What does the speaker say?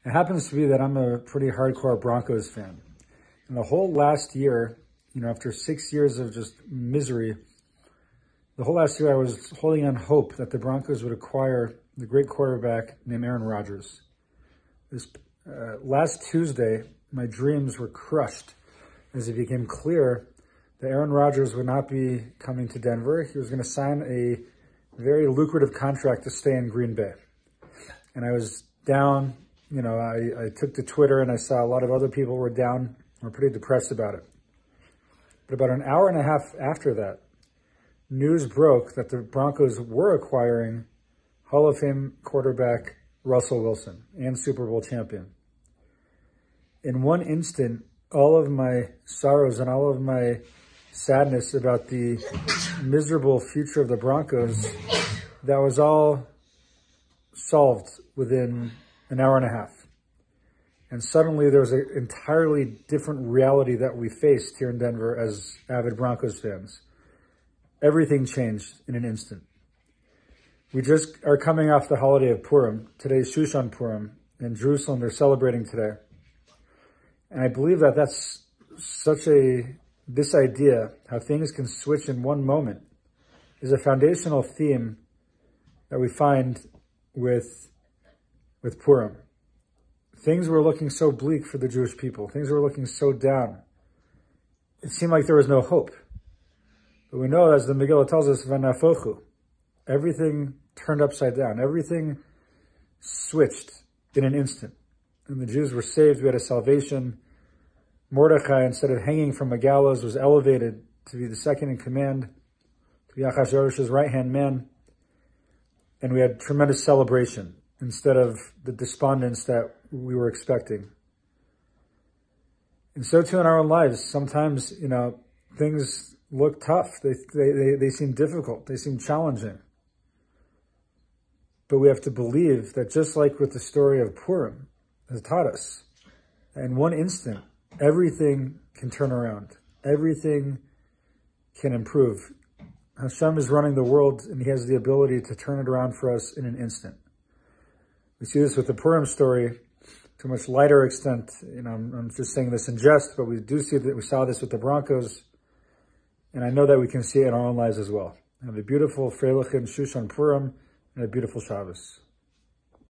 It happens to be that I'm a pretty hardcore Broncos fan. And the whole last year, after 6 years of just misery, the whole last year I was holding on hope that the Broncos would acquire the great quarterback named Aaron Rodgers. This last Tuesday, my dreams were crushed as it became clear that Aaron Rodgers would not be coming to Denver. He was going to sign a very lucrative contract to stay in Green Bay. And I was down, I took to Twitter and I saw a lot of other people were down, were pretty depressed about it. But about an hour and a half after that, news broke that the Broncos were acquiring Hall of Fame quarterback Russell Wilson and Super Bowl champion. In one instant, all of my sorrows and all of my sadness about the miserable future of the Broncos, that was all solved within an hour and a half. And suddenly there was an entirely different reality that we faced here in Denver as avid Broncos fans. Everything changed in an instant. We just are coming off the holiday of Purim. Today's Shushan Purim. In Jerusalem, they're celebrating today. And I believe that that's this idea, how things can switch in one moment, is a foundational theme that we find with Purim. Things were looking so bleak for the Jewish people. Things were looking so down. It seemed like there was no hope. But we know, as the Megillah tells us, V'nafochu, everything turned upside down. Everything switched in an instant. And the Jews were saved. We had a salvation. Mordechai, instead of hanging from a gallows, was elevated to be the second in command, to be Achashverosh's right-hand man. And we had tremendous celebration instead of the despondence that we were expecting. And so too in our own lives. Sometimes, things look tough. They seem difficult. They seem challenging. But we have to believe that, just like with the story of Purim has taught us, in one instant, everything can turn around. Everything can improve. Hashem is running the world, and he has the ability to turn it around for us in an instant. We see this with the Purim story to a much lighter extent. I'm just saying this in jest, but we do see that we saw this with the Broncos, and I know that we can see it in our own lives as well. Have a beautiful Freilichen Shushan Purim and a beautiful Shabbos.